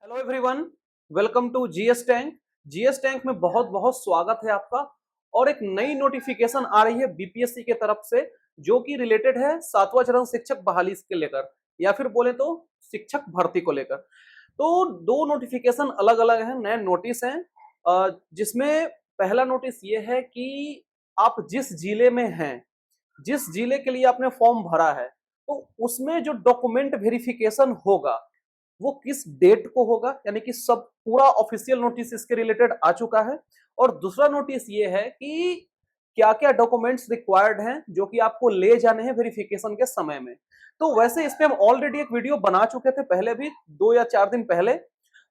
Hello everyone, welcome to GS Tank. GS Tank में बहुत बहुत स्वागत है आपका। और एक नई नोटिफिकेशन आ रही है बीपीएससी के तरफ से, जो कि रिलेटेड है 7वां चरण शिक्षक बहाली के लेकर, या फिर बोले तो शिक्षक भर्ती को लेकर। तो दो नोटिफिकेशन अलग अलग हैं, नए नोटिस हैं। जिसमें पहला नोटिस ये है कि आप जिस जिले में हैं, जिस जिले के लिए आपने फॉर्म भरा है, तो उसमें जो डॉक्यूमेंट वेरिफिकेशन होगा वो किस डेट को होगा, यानी कि सब पूरा ऑफिशियल नोटिस इसके रिलेटेड आ चुका है। और दूसरा नोटिस ये है कि क्या क्या डॉक्यूमेंट्स रिक्वायर्ड हैं जो कि आपको ले जाने हैं वेरिफिकेशन के समय में। तो वैसे इस पे हम ऑलरेडी एक वीडियो बना चुके थे पहले भी, 2 या 4 दिन पहले।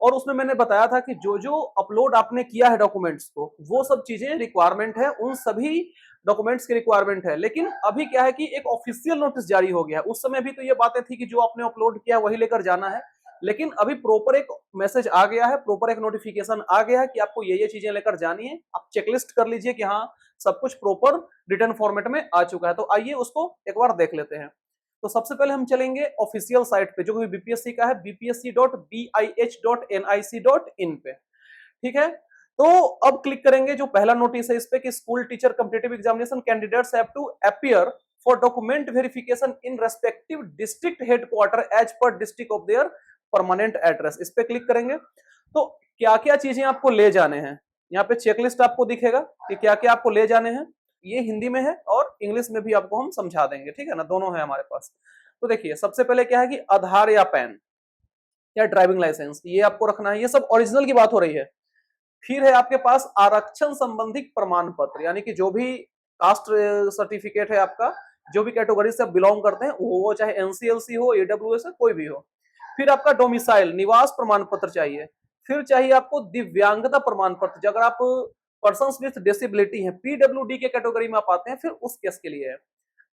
और उसमें मैंने बताया था कि जो जो अपलोड आपने किया है डॉक्यूमेंट्स को, वो सब चीजें रिक्वायरमेंट है, उन सभी डॉक्यूमेंट्स की रिक्वायरमेंट है। लेकिन अभी क्या है कि एक ऑफिशियल नोटिस जारी हो गया है। उस समय भी तो ये बातें थी कि जो आपने अपलोड किया वही लेकर जाना है, लेकिन अभी प्रॉपर एक मैसेज आ गया है, प्रॉपर एक नोटिफिकेशन आ गया है कि आपको ये चीजें लेकर जानी है। आप चेकलिस्ट कर लीजिए कि हाँ, सब कुछ प्रॉपर रिटर्न फॉर्मेट में आ चुका है। तो आइए उसको एक बार देख लेते हैं। तो सबसे पहले हम चलेंगे ऑफिशियल साइट पे, जो कि बीपीएससी का है, bpsc.bih.nic.in पे। ठीक है। तो अब क्लिक करेंगे, जो पहला नोटिस है इस पे कि school teacher competitive examination candidates have to appear for document verification in respective district headquarter as per district of their permanent address. इस पे क्लिक करेंगे तो क्या क्या चीजें आपको ले जाने हैं, यहाँ पे चेकलिस्ट आपको दिखेगा कि क्या क्या आपको ले जाने हैं। ये हिंदी में है और इंग्लिश में भी आपको हम समझा देंगे, ठीक है ना, दोनों है हमारे पास। तो देखिए, सबसे पहले क्या है कि आधार या पैन या ड्राइविंग लाइसेंस, ये आपको रखना है। ये सब ओरिजिनल की बात हो रही है। फिर है आपके पास आरक्षण संबंधी प्रमाण पत्र, यानी कि जो भी कास्ट सर्टिफिकेट है आपका, जो भी कैटेगरी से आप बिलोंग करते हैं, वो चाहे एनसीएलसी हो, ईडब्ल्यूएस हो, कोई भी हो। फिर आपका डोमिसाइल निवास प्रमाण पत्र चाहिए। फिर चाहिए आपको दिव्यांगता प्रमाण पत्र, जो अगर आप पर्सन विथ डिसेबिलिटी है, पीडब्ल्यूडी के कैटेगरी में आप आते हैं, फिर उस केस के लिए है।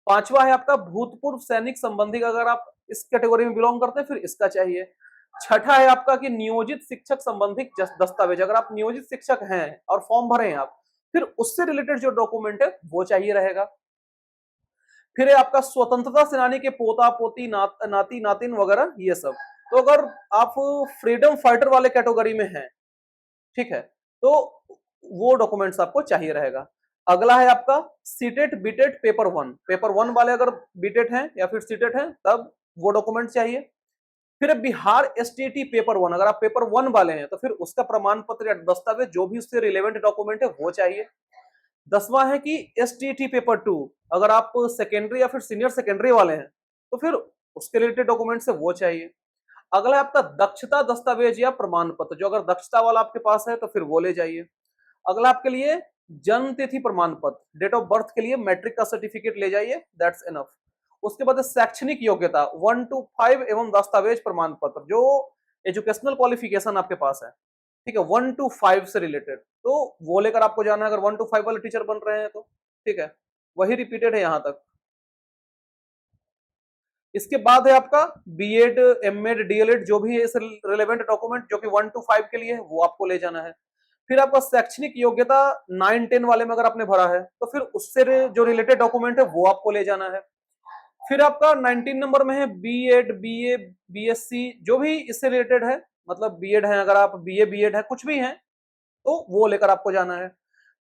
पांचवा है आपका भूतपूर्व सैनिक संबंधी, अगर आप इस कैटेगरी में बिलोंग करते हैं, फिर इसका चाहिए। छठा है आपका कि नियोजित शिक्षक संबंधी दस्तावेज, अगर आप नियोजित शिक्षक हैं और फॉर्म भरे हैं आप, फिर उससे रिलेटेड जो डॉक्यूमेंट है वो चाहिए रहेगा। फिर है आपका स्वतंत्रता सेनानी के पोता पोती नाती नातिन वगैरह, ये सब। तो अगर आप फ्रीडम फाइटर वाले कैटेगरी में हैं, ठीक है, तो वो डॉक्यूमेंट्स आपको चाहिए रहेगा। अगला है आपका सीटेट बीटेट पेपर 1 वाले अगर बीटेट हैं या फिर सीटेट हैं, तब वो डॉक्यूमेंट चाहिए। फिर बिहार एसटीटी पेपर 1, अगर आप पेपर 1 वाले हैं तो फिर उसका प्रमाण पत्र या दस्तावेज, जो भी उससे रिलेवेंट डॉक्यूमेंट है, वो चाहिए। 10वां है कि एसटीटी पेपर 2, अगर आप सेकेंडरी या फिर सीनियर सेकेंडरी वाले हैं, तो फिर उसके रिलेटेड डॉक्यूमेंट है वो चाहिए। अगला है आपका दक्षता दस्तावेज या प्रमाण पत्र, जो अगर दक्षता वाला आपके पास है तो फिर वो ले जाइए। अगला आपके लिए जन्म तिथि प्रमाण पत्र, डेट ऑफ बर्थ के लिए मैट्रिक का सर्टिफिकेट ले जाइए, दैट्स इनफ। उसके बाद शैक्षणिक योग्यता 1 to 5 एवं दस्तावेज प्रमाण पत्र, जो एजुकेशनल क्वालिफिकेशन आपके पास है, ठीक है, 1 to 5 से रिलेटेड, तो वो लेकर आपको जाना है, अगर 1 to 5 वाले टीचर बन रहे हैं तो। ठीक है, वही रिपीटेड है यहां तक। इसके बाद है आपका बीएड एमएड डीएलएड, जो भी है इस रिलेवेंट डॉक्यूमेंट, जो कि 1 to 5 के लिए है, वो आपको ले जाना है। फिर आपका शैक्षणिक योग्यता 9-10 वाले में अगर आपने भरा है, तो फिर उससे जो रिलेटेड डॉक्यूमेंट है वो आपको ले जाना है। फिर आपका 19 नंबर में है बीएड बीए बीएससी, जो भी इससे रिलेटेड है, मतलब बीएड है, अगर आप बीए बीएड है, कुछ भी है, तो वो लेकर आपको जाना है।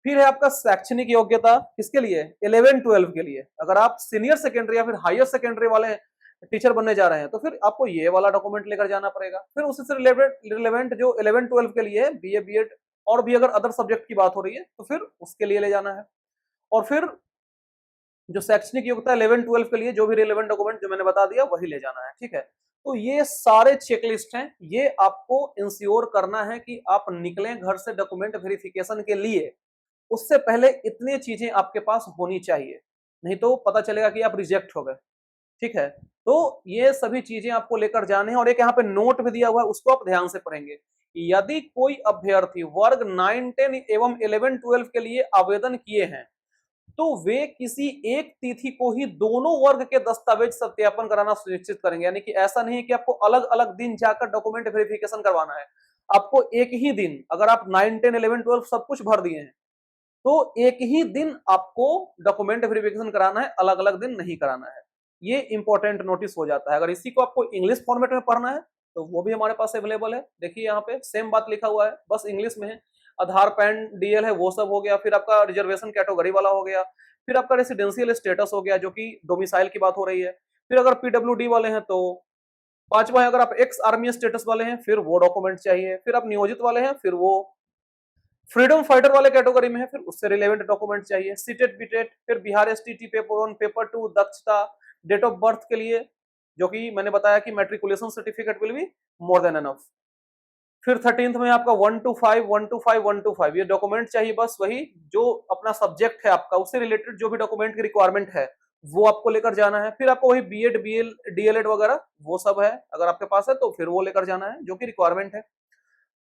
फिर है आपका शैक्षणिक योग्यता, किसके लिए, 11-12 के लिए, अगर आप सीनियर सेकेंडरी या फिर हायर सेकेंडरी वाले टीचर बनने जा रहे हैं, तो फिर आपको ये वाला डॉक्यूमेंट लेकर जाना पड़ेगा। फिर उससे से रिलेवेंट जो 11-12 के लिए है, बीए बीएड, और भी अगर अदर सब्जेक्ट की बात हो रही है, तो फिर उसके लिए ले जाना है। और फिर जो शैक्षणिक योग्यता 11-12 के लिए जो भी रिलेवेंट डॉक्यूमेंट जो मैंने बता दिया, वही ले जाना है। ठीक है, तो ये सारे चेकलिस्ट हैं, ये आपको इंश्योर करना है कि आप निकलें घर से डॉक्यूमेंट वेरिफिकेशन के लिए, उससे पहले इतनी चीजें आपके पास होनी चाहिए, नहीं तो पता चलेगा कि आप रिजेक्ट हो गए। ठीक है, तो ये सभी चीजें आपको लेकर जाने हैं। और एक यहाँ पे नोट भी दिया हुआ है, उसको आप ध्यान से पढ़ेंगे। यदि कोई अभ्यर्थी वर्ग 9-10 एवं 11-12 के लिए आवेदन किए हैं, तो वे किसी एक तिथि को ही दोनों वर्ग के दस्तावेज सत्यापन कराना सुनिश्चित करेंगे। यानी कि ऐसा नहीं है कि आपको अलग अलग दिन जाकर डॉक्यूमेंट वेरिफिकेशन करवाना है। आपको एक ही दिन, अगर आप 9-10 11-12 सब कुछ भर दिए हैं, तो एक ही दिन आपको डॉक्यूमेंट वेरिफिकेशन कराना है, अलग अलग दिन नहीं कराना है। ये इंपॉर्टेंट नोटिस हो जाता है। अगर इसी को आपको इंग्लिश फॉर्मेट में पढ़ना है, तो वो भी हमारे पास अवेलेबल है। देखिए यहाँ पे सेम बात लिखा हुआ है, बस इंग्लिश में है। आधार, पैन, डीएल है, वो सब हो गया। फिर आपका रिजर्वेशन कैटेगरी वाला हो गया। फिर आपका रेसिडेंशियल स्टेटस हो गया, जो कि डोमिसाइल की बात हो रही है। फिर अगर पीडब्ल्यूडी वाले हैं तो पांचवा है, अगर आप एक्स आर्मी स्टेटस वाले हैं फिर वो डॉक्यूमेंट चाहिए। फिर आप नियोजित वाले हैं फिर वो फ्रीडम फाइटर वाले कैटेगरी में है, फिर उससे रिलेवेंट डॉक्यूमेंट चाहिए। सीटेट, बीटेट, फिर बिहार एसटीटी, पेपर 1, पेपर 2, दक्षता, डेट ऑफ बर्थ के लिए, जो कि मैंने बताया कि matriculation certificate will be more than enough. फिर 13th में आपका 1 to 5, 1 to 5, 1 to 5 ये डॉक्यूमेंट चाहिए। बस वही जो अपना सब्जेक्ट है आपका, उससे रिलेटेड जो भी डॉक्यूमेंट की रिक्वायरमेंट है वो आपको लेकर जाना है। फिर आपको वही बीएड, बीएल, डीएलएड वगैरह वो सब है, अगर आपके पास है तो फिर वो लेकर जाना है, जो कि रिक्वायरमेंट है।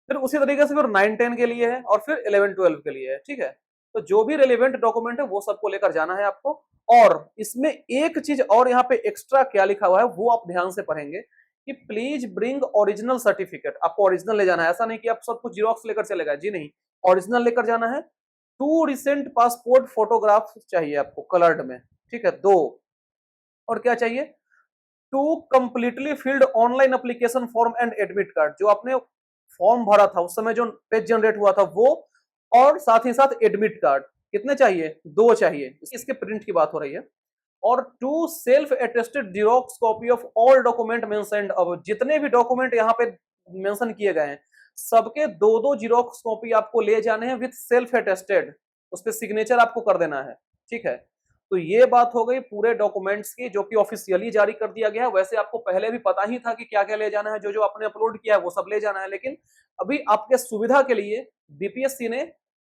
फिर उसी तरीके से फिर 9, 10 के लिए है और फिर 11, 12 के लिए है, ठीक है। तो जो भी रिलेवेंट डॉक्यूमेंट है वो सबको लेकर जाना है आपको। और इसमें एक चीज और यहाँ पे एक्स्ट्रा क्या लिखा हुआ है वो आप ध्यान से पढ़ेंगे कि प्लीज ब्रिंग ओरिजिनल सर्टिफिकेट। आपको ओरिजिनल ले जाना है, ऐसा नहीं कि आप सब कुछ जीरोक्स लेकर चले गए, जी नहीं, ओरिजिनल लेकर जाना है। 2 रिसेंट पासपोर्ट फोटोग्राफ चाहिए आपको कलर्ड में, ठीक है, 2। और क्या चाहिए? 2 completely filled online application form and admit card, जो आपने फॉर्म भरा था उस समय जो पेज जनरेट हुआ था वो, और साथ ही साथ एडमिट कार्ड। कितने चाहिए? 2 चाहिए, इसके प्रिंट की बात हो रही है। और 2 self attested xerox copy of all document mentioned. अब जितने भी डॉक्यूमेंट यहाँ पे मेंशन किए गए हैं सबके 2-2 जीरोक्स कॉपी आपको ले जाने हैं विथ सेल्फ अटेस्टेड, उस पर सिग्नेचर आपको कर देना है, ठीक है। तो ये बात हो गई पूरे डॉक्यूमेंट्स की, जो कि ऑफिशियली जारी कर दिया गया है। वैसे आपको पहले भी पता ही था कि क्या क्या ले जाना है, जो जो आपने अपलोड किया है वो सब ले जाना है, लेकिन अभी आपके सुविधा के लिए बीपीएससी ने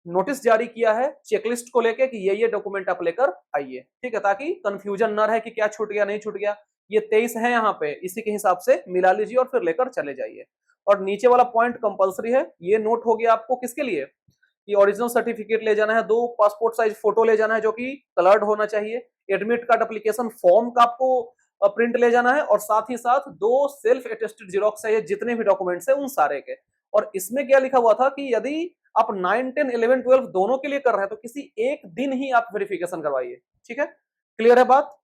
नोटिस जारी किया है चेकलिस्ट को लेके कि ये डॉक्यूमेंट आप लेकर आइए, ठीक है, ताकि कंफ्यूजन ना रहे कि क्या छूट गया नहीं छूट गया। ये 23 है यहाँ पे, इसी के हिसाब से मिला लीजिए और फिर लेकर चले जाइए। और नीचे वाला पॉइंट कंपलसरी है, ये नोट हो गया आपको किसके लिए कि ओरिजिनल सर्टिफिकेट ले जाना है, 2 पासपोर्ट साइज फोटो ले जाना है जो कि कलर्ड होना चाहिए, एडमिट कार्ड एप्लीकेशन फॉर्म का आपको प्रिंट ले जाना है, और साथ ही साथ 2 सेल्फ अटेस्टेड जीरोक्स चाहिए जितने भी डॉक्यूमेंट्स है उन सारे के। और इसमें क्या लिखा हुआ था कि यदि आप 9, 10, 11, 12 दोनों के लिए कर रहे हैं तो किसी एक दिन ही आप वेरिफिकेशन करवाइए, ठीक है। क्लियर है बात?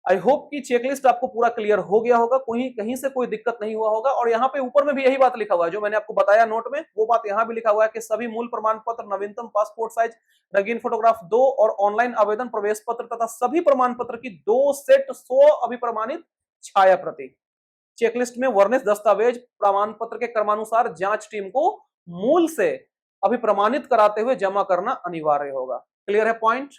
आई होप कि चेकलिस्ट आपको पूरा क्लियर हो गया होगा, कोई कहीं से कोई दिक्कत नहीं हुआ होगा। और यहाँ पे ऊपर में भी यही बात लिखा हुआ है जो मैंने आपको बताया नोट में, वो बात यहाँ भी लिखा हुआ है कि सभी मूल प्रमाण पत्र, नवीनतम पासपोर्ट साइज रंगीन फोटोग्राफ 2 और ऑनलाइन आवेदन प्रवेश पत्र तथा सभी प्रमाण पत्र की 2 सेट 100 अभिप्रमाणित छाया प्रति चेकलिस्ट में वर्णित दस्तावेज प्रमाण पत्र के क्रमानुसार जांच टीम को मूल से अभिप्रमाणित कराते हुए जमा करना अनिवार्य होगा। क्लियर है पॉइंट?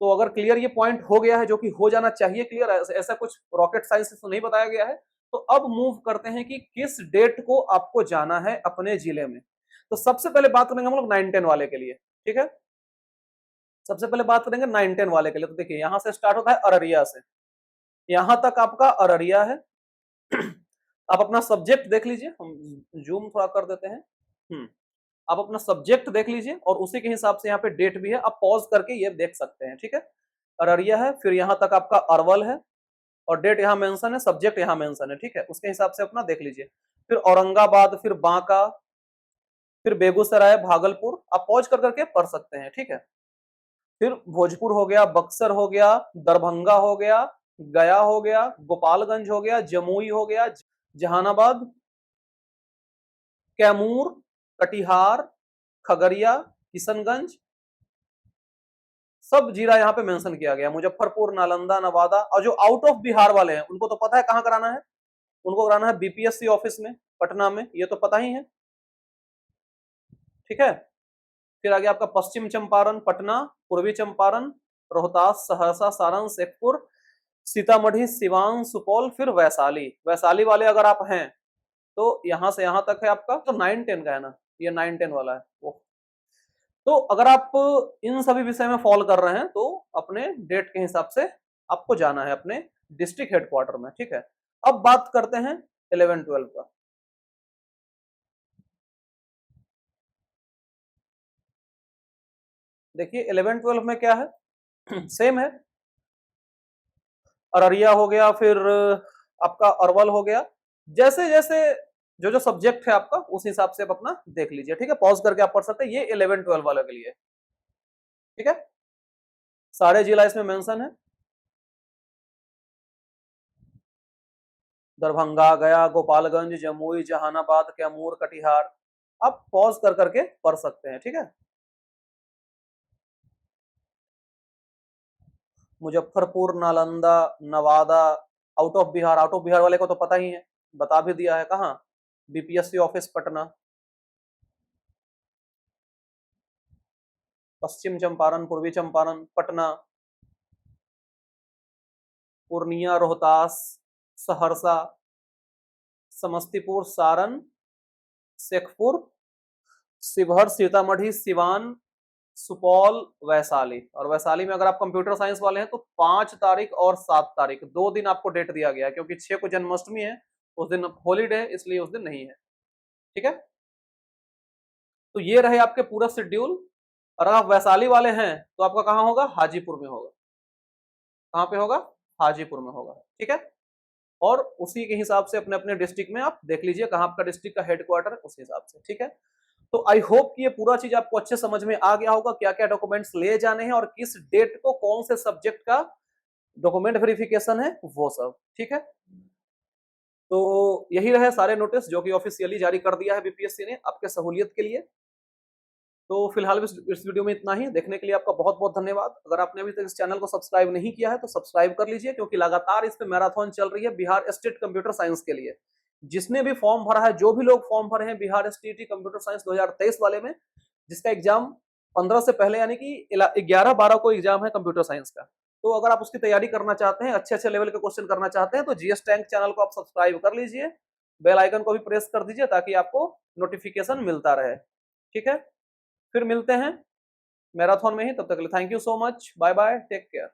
तो अगर क्लियर ये पॉइंट हो गया है, जो कि हो जाना चाहिए क्लियर, ऐसा कुछ रॉकेट साइंस से तो नहीं बताया गया है। तो अब मूव करते हैं कि किस डेट को आपको जाना है अपने जिले में। तो सबसे पहले बात करेंगे हम लोग 9, 10 वाले के लिए, ठीक है। सबसे पहले बात करेंगे 9, 10 वाले के लिए। तो देखिए यहां से स्टार्ट होता है अररिया से, यहां तक आपका अररिया है। आप अपना सब्जेक्ट देख लीजिए, हम जूम थोड़ा कर देते हैं। आप अपना सब्जेक्ट देख लीजिए और उसी के हिसाब से यहाँ पे डेट भी है, आप पॉज करके ये देख सकते हैं, ठीक है। अररिया है, फिर यहाँ तक आपका अरवल है, और डेट यहाँ मेंशन है, सब्जेक्ट यहाँ मेंशन है, ठीक है, उसके हिसाब से अपना देख लीजिए। फिर औरंगाबाद, फिर बांका, फिर बेगूसराय, भागलपुर, आप पॉज कर करके पढ़ सकते हैं, ठीक है। फिर भोजपुर हो गया, बक्सर हो गया, दरभंगा हो गया, गया हो गया, गोपालगंज हो गया, जमुई हो गया, जहानाबाद, कैमूर, कटिहार, खगड़िया, किशनगंज, सब जिला यहाँ पे मेंशन किया गया। मुजफ्फरपुर, नालंदा, नवादा, और जो आउट ऑफ बिहार वाले हैं उनको तो पता है कहाँ कराना है, उनको कराना है बीपीएससी ऑफिस में पटना में, ये तो पता ही है, ठीक है। फिर आगे आपका पश्चिम चंपारण, पटना, पूर्वी चंपारण, रोहतास, सहरसा, सारण, शेखपुर, सीतामढ़ी, सिवान, सुपौल, फिर वैशाली। वैशाली वाले अगर आप हैं तो यहां से यहां तक है आपका, तो 9, 10 का है ना, ये 9, 10 वाला है वो। तो अगर आप इन सभी विषय में फॉलो कर रहे हैं तो अपने डेट के हिसाब से आपको जाना है अपने डिस्ट्रिक्ट हेडक्वार्टर में, ठीक है। अब बात करते हैं 11, 12 का। देखिए 11, 12 में क्या है सेम है, अररिया हो गया, फिर आपका अरवल हो गया। जैसे जैसे जो जो सब्जेक्ट है आपका उस हिसाब से आप अपना देख लीजिए, ठीक है, पॉज करके आप पढ़ सकते हैं। ये 11, 12 वालों के लिए, ठीक है, सारे जिला इसमें मेंशन है। दरभंगा, गया, गोपालगंज, जमुई, जहानाबाद, कैमूर, कटिहार। आप पॉज कर करके पढ़ सकते हैं, ठीक है। Muzaffarpur, Nalanda, Nawada, out of Bihar. Out of Bihar वाले को तो पता ही है, बता भी दिया है, कहाँ, बीपीएससी ऑफिस पटना। पश्चिम चंपारण, पूर्वी चंपारण, पटना, पूर्णिया, रोहतास, सहरसा, समस्तीपुर, सारण, शेखपुर, शिवहर, सीतामढ़ी, सिवान, सुपौल, वैशाली। और वैशाली में अगर आप कंप्यूटर साइंस वाले हैं तो 5 तारीख और 7 तारीख 2 दिन आपको डेट दिया गया है, क्योंकि 6 को जन्माष्टमी है, उस दिन हॉलीडे है, इसलिए उस दिन नहीं है, ठीक है। तो ये रहे आपके पूरा शेड्यूल। और अगर आप वैशाली वाले हैं तो आपका कहाँ होगा, हाजीपुर में होगा। कहाँ पे होगा, हाजीपुर में होगा, ठीक है। और उसी के हिसाब से अपने अपने डिस्ट्रिक्ट में आप देख लीजिए कहाँ आपका डिस्ट्रिक्ट का हेडक्वार्टर है, उस हिसाब से, ठीक है। तो आई होप कि ये पूरा चीज आपको अच्छे समझ में आ गया होगा, क्या क्या डॉक्यूमेंट्स ले जाने हैं और किस डेट को कौन से सब्जेक्ट का डॉक्यूमेंट वेरिफिकेशन है, वो सब, ठीक है। तो यही रहे सारे नोटिस जो कि ऑफिशियली जारी कर दिया है बीपीएससी ने आपके सहूलियत के लिए। तो फिलहाल इस वीडियो में इतना ही। देखने के लिए आपका बहुत बहुत धन्यवाद। अगर आपने अभी तक इस चैनल को सब्सक्राइब नहीं किया है तो सब्सक्राइब कर लीजिए, क्योंकि लगातार इस पे मैराथन चल रही है बिहार स्टेट कंप्यूटर साइंस के लिए। जिसने भी फॉर्म भरा है, जो भी लोग फॉर्म भरे हैं बिहार स्टेट कंप्यूटर साइंस 2023 वाले में, जिसका एग्जाम 15 से पहले यानी कि 11-12 को एग्जाम है कंप्यूटर साइंस का, तो अगर आप उसकी तैयारी करना चाहते हैं, अच्छे अच्छे लेवल के क्वेश्चन करना चाहते हैं, तो जीएस टैंक चैनल को आप सब्सक्राइब कर लीजिए, बेल आइकन को भी प्रेस कर दीजिए ताकि आपको नोटिफिकेशन मिलता रहे, ठीक है। फिर मिलते हैं मैराथन में ही, तब तक के लिए thank you so much, bye bye, take care.